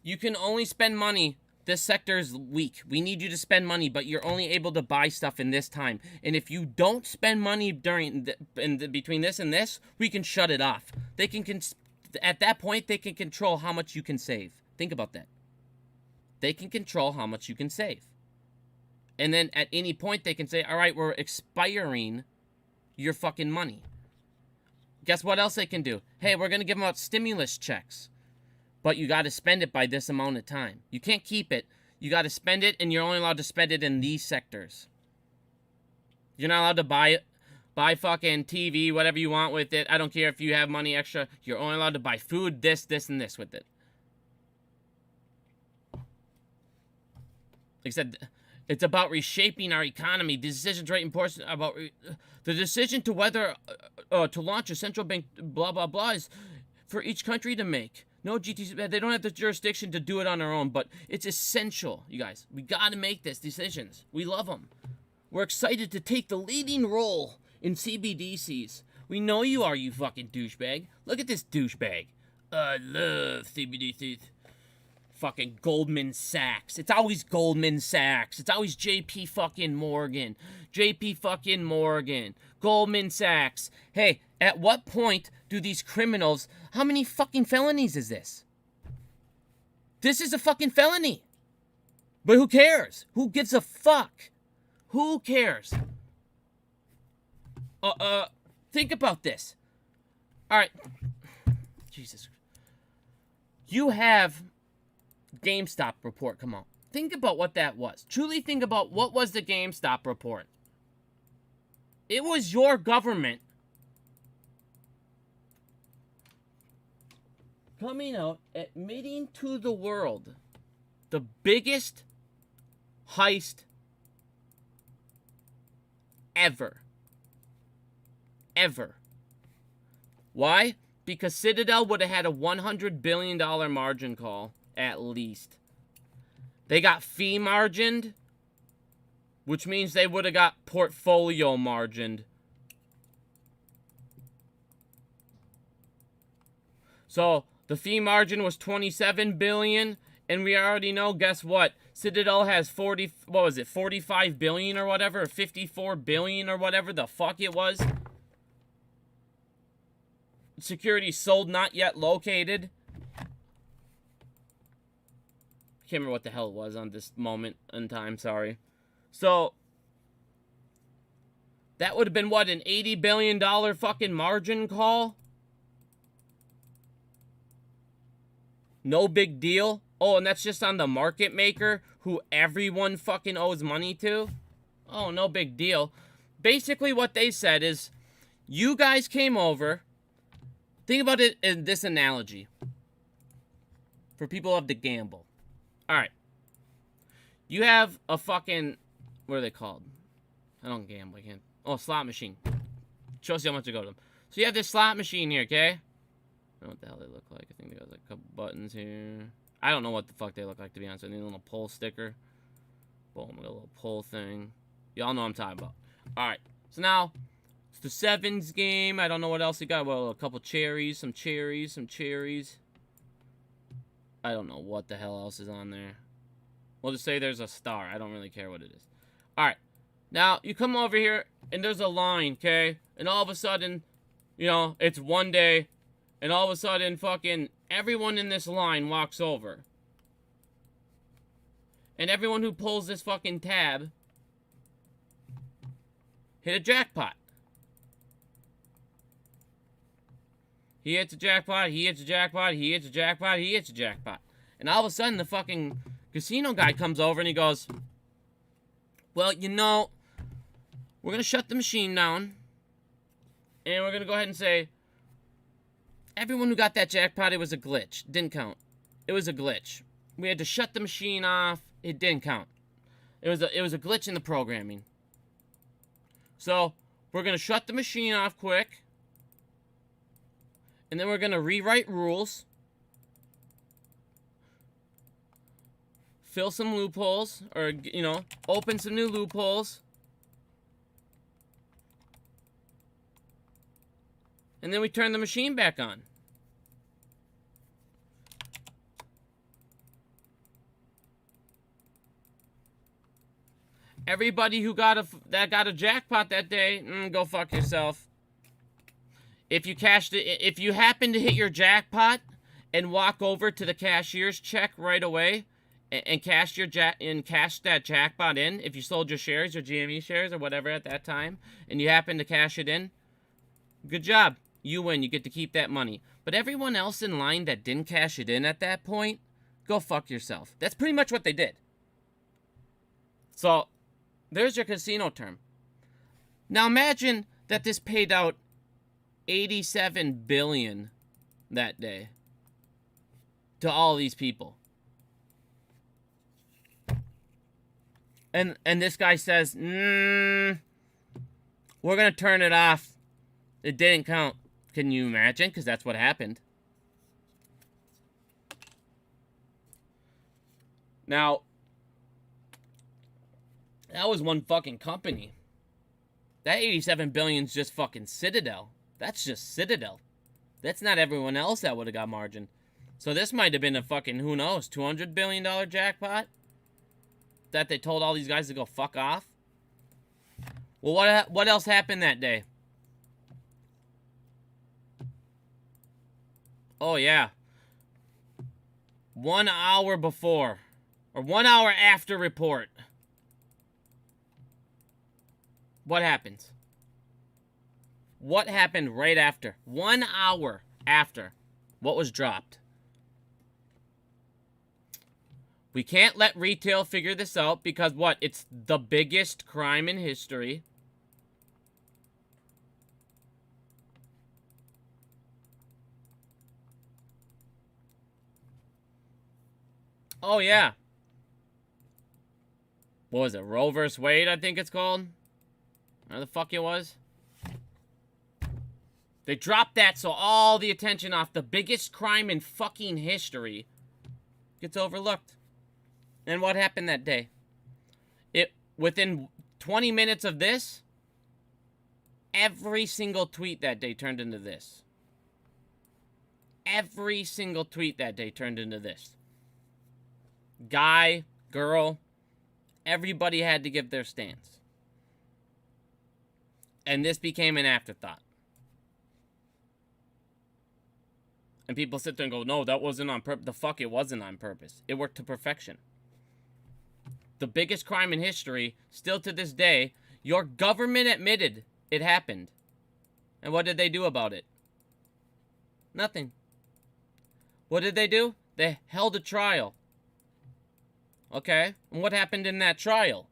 you can only spend money, this sector is weak, we need you to spend money, but you're only able to buy stuff in this time. And if you don't spend money between this and this, we can shut it off. They can at that point, they can control how much you can save. Think about that. They can control how much you can save. And then at any point, they can say, all right, we're expiring your fucking money. Guess what else they can do? Hey, we're going to give them out stimulus checks. But you got to spend it by this amount of time. You can't keep it. You got to spend it, and you're only allowed to spend it in these sectors. You're not allowed to buy fucking TV, whatever you want with it. I don't care if you have money extra. You're only allowed to buy food, this, and this with it. Like I said, it's about reshaping our economy. The decision's right important about the decision to whether to launch a central bank, blah, blah, blah, is for each country to make. No GTC, they don't have the jurisdiction to do it on their own, but it's essential, you guys. We got to make these decisions. We love them. We're excited to take the leading role in CBDCs. We know you are, you fucking douchebag. Look at this douchebag. I love CBDCs. Fucking Goldman Sachs. It's always Goldman Sachs. It's always JP fucking Morgan. JP fucking Morgan. Goldman Sachs. Hey, at what point do these criminals... How many fucking felonies is this? This is a fucking felony. But who cares? Who gives a fuck? Who cares? Think about this. Alright. Jesus. You have... GameStop report, come on. Think about what that was. Truly think about what was the GameStop report. It was your government coming out, admitting to the world the biggest heist ever. Ever. Why? Because Citadel would have had a $100 billion margin call. At least. They got fee margined, which means they would have got portfolio margined. So, the fee margin was $27 billion, and we already know, guess what? Citadel has 45 billion or whatever, or 54 billion or whatever the fuck it was. Security sold, not yet located. Can't remember what the hell it was on this moment in time, sorry. So, that would have been, what, an $80 billion fucking margin call? No big deal. Oh, and that's just on the market maker, who everyone fucking owes money to? Oh, no big deal. Basically, what they said is, you guys came over. Think about it in this analogy. For people who have to gamble. Alright. You have a fucking... What are they called? I don't gamble. I can't... Oh, slot machine. Shows you how much to go to them. So you have this slot machine here, okay? I don't know what the hell they look like. I think they got like a couple buttons here. I don't know what the fuck they look like, to be honest. I need a little pull sticker. Boom, got a little pull thing. Y'all know what I'm talking about. Alright. So now, it's the sevens game. I don't know what else you got. Well, a couple cherries. Some cherries. I don't know what the hell else is on there. We'll just say there's a star. I don't really care what it is. Alright. Now, you come over here, and there's a line, okay? And all of a sudden, you know, it's one day, and all of a sudden, fucking everyone in this line walks over. And everyone who pulls this fucking tab hit a jackpot. He hits a jackpot, he hits a jackpot, he hits a jackpot, he hits a jackpot. And all of a sudden, the fucking casino guy comes over and he goes, well, you know, We're going to shut the machine down. And we're going to go ahead and say, everyone who got that jackpot, it was a glitch. Didn't count. It was a glitch. We had to shut the machine off. It didn't count. It was a glitch in the programming. So, we're going to shut the machine off quick. And then we're going to rewrite rules. Fill some loopholes. Or, you know, open some new loopholes. And then we turn the machine back on. Everybody who got a jackpot that day, go fuck yourself. If you happen to hit your jackpot and walk over to the cashier's check right away and cash that jackpot in, if you sold your shares, your GME shares or whatever at that time, and you happen to cash it in, good job. You win. You get to keep that money. But everyone else in line that didn't cash it in at that point, go fuck yourself. That's pretty much what they did. So, there's your casino term. Now imagine that this paid out $87 billion that day to all these people. And this guy says, we're going to turn it off. It didn't count. Can you imagine? Because that's what happened. Now, that was one fucking company. That 87 billion's just fucking Citadel. That's just Citadel. That's not everyone else that would have got margin. So this might have been a fucking, who knows, $200 billion jackpot that they told all these guys to go fuck off. Well, what else happened that day? Oh, yeah. 1 hour before, or 1 hour after report. What happens? What happened right after? 1 hour after. What was dropped? We can't let retail figure this out because what? It's the biggest crime in history. Oh, yeah. What was it? Roe vs. Wade, I think it's called. Where the fuck it was? They dropped that so all the attention off the biggest crime in fucking history gets overlooked. And what happened that day? Within 20 minutes of this, every single tweet that day turned into this. Every single tweet that day turned into this. Guy, girl, everybody had to give their stance. And this became an afterthought. And people sit there and go, no, that wasn't on purpose. The fuck, it wasn't on purpose. It worked to perfection. The biggest crime in history, still to this day, your government admitted it happened. And what did they do about it? Nothing. What did they do? They held a trial. Okay, and what happened in that trial?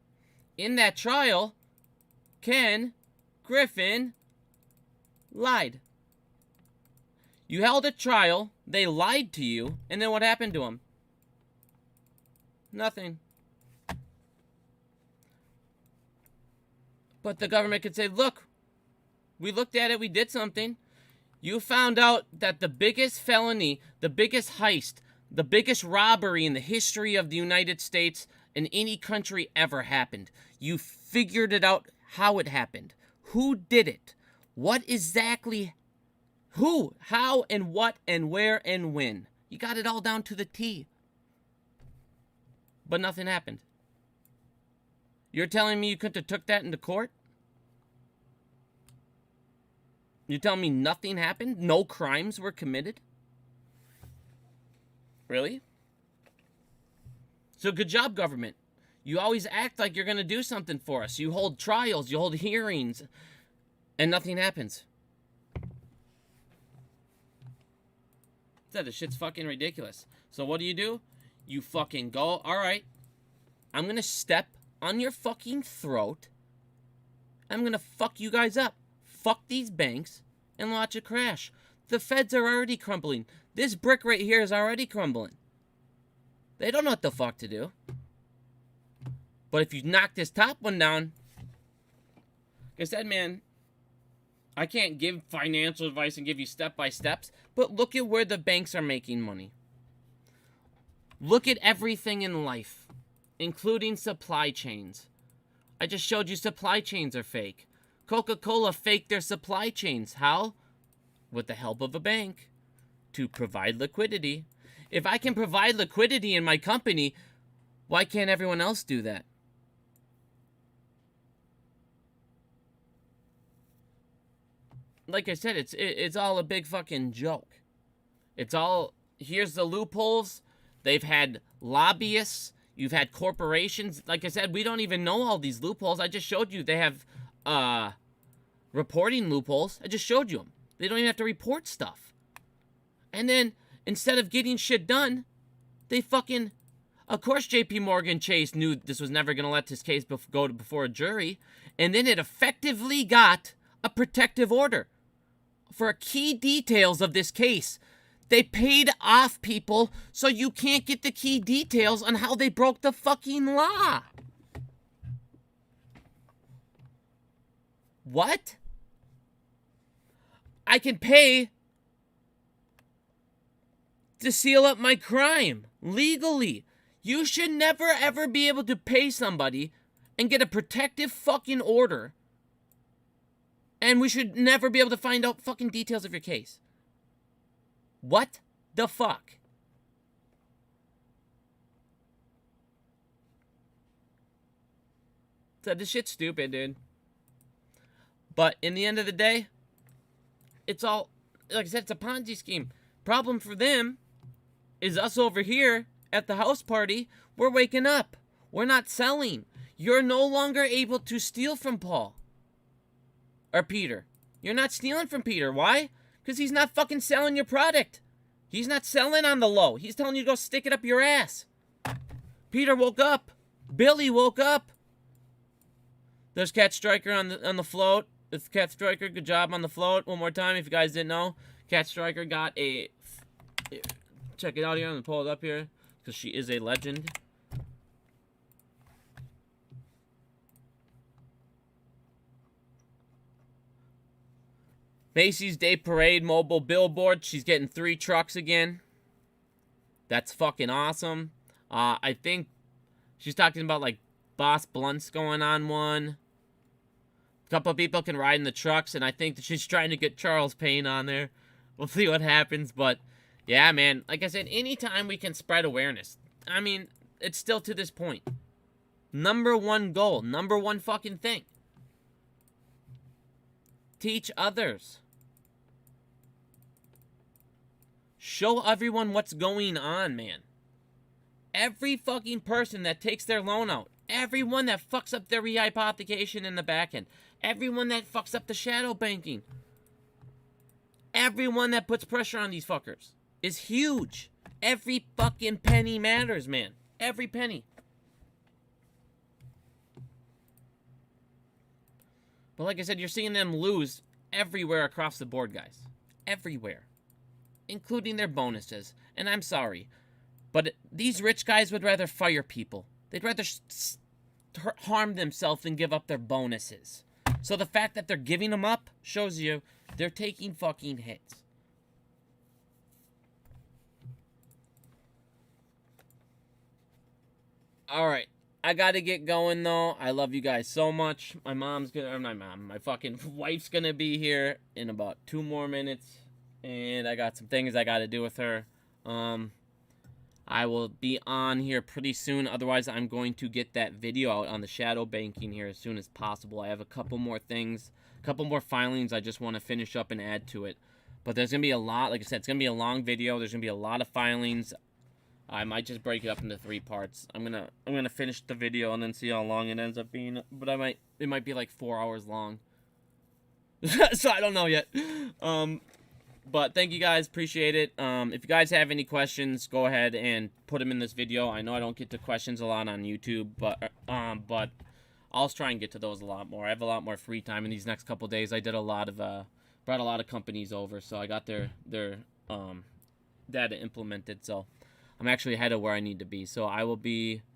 In that trial, Ken Griffin lied. You held a trial, they lied to you, and then what happened to him? Nothing. But the government could say, look, we looked at it, we did something. You found out that the biggest felony, the biggest heist, the biggest robbery in the history of the United States and any country ever happened. You figured it out how it happened. Who did it? What exactly? Who? How and what and where and when? You got it all down to the T. But nothing happened. You're telling me you couldn't have took that into court? You're telling me nothing happened? No crimes were committed? Really? So good job, government. You always act like you're going to do something for us. You hold trials, you hold hearings, and nothing happens. This shit's fucking ridiculous. So what do? You fucking go, all right, I'm going to step on your fucking throat, I'm gonna fuck you guys up. Fuck these banks and watch it crash. The feds are already crumbling. This brick right here is already crumbling. They don't know what the fuck to do. But if you knock this top one down, like I said, man, I can't give financial advice and give you step-by-steps, but look at where the banks are making money. Look at everything in life, including supply chains. I just showed you supply chains are fake. Coca-Cola faked their supply chains. How? With the help of a bank to provide liquidity. If I can provide liquidity in my company, why can't everyone else do that? Like I said, it's all a big fucking joke. It's all, here's the loopholes. They've had lobbyists. You've had corporations. Like I said, we don't even know all these loopholes. I just showed you they have reporting loopholes. I just showed you them. They don't even have to report stuff. And then, instead of getting shit done, they fucking... Of course JPMorgan Chase knew this was never going to let this case go before a jury. And then it effectively got a protective order for key details of this case. They paid off people so you can't get the key details on how they broke the fucking law. What? I can pay to seal up my crime legally. You should never ever be able to pay somebody and get a protective fucking order. And we should never be able to find out fucking details of your case. What the fuck? So this shit's stupid, dude. But in the end of the day, it's all, like I said, it's a Ponzi scheme. Problem for them is us over here at the house party. We're waking up. We're not selling. You're no longer able to steal from Paul. Or Peter. You're not stealing from Peter. Why? Because he's not fucking selling your product. He's not selling on the low. He's telling you to go stick it up your ass. Peter woke up. Billy woke up. There's Cat Striker on the float. It's Cat Striker. Good job on the float. One more time if you guys didn't know. Cat Striker got a... Check it out here. I'm going to pull it up here. Because she is a legend. Macy's Day Parade mobile billboard. She's getting 3 trucks again. That's fucking awesome. I think she's talking about like Boss Blunt's going on one. A couple of people can ride in the trucks, and I think that she's trying to get Charles Payne on there. We'll see what happens, but yeah, man. Like I said, anytime we can spread awareness. I mean, it's still to this point. Number one goal. Number one fucking thing. Teach others. Show everyone what's going on, man. Every fucking person that takes their loan out. Everyone that fucks up their rehypothecation in the back end. Everyone that fucks up the shadow banking. Everyone that puts pressure on these fuckers is huge. Every fucking penny matters, man. Every penny. But like I said, you're seeing them lose everywhere across the board, guys. Everywhere. Including their bonuses. And I'm sorry, but these rich guys would rather fire people. They'd rather harm themselves than give up their bonuses. So the fact that they're giving them up shows you they're taking fucking hits. Alright. I gotta get going, though. I love you guys so much. My fucking wife's gonna be here in about 2 more minutes. And I got some things I gotta do with her. I will be on here pretty soon. Otherwise, I'm going to get that video out on the shadow banking here as soon as possible. I have a couple more things, a couple more filings I just want to finish up and add to it. But there's going to be a lot. Like I said, it's going to be a long video. There's going to be a lot of filings. I might just break it up into 3 parts. I'm gonna finish the video and then see how long it ends up being. But it might be like 4 hours long. So I don't know yet. But thank you guys, appreciate it. If you guys have any questions, go ahead and put them in this video. I know I don't get to questions a lot on YouTube, but I'll try and get to those a lot more. I have a lot more free time in these next couple days. I did a lot of brought a lot of companies over, so I got their data implemented. So I'm actually ahead of where I need to be. So I will be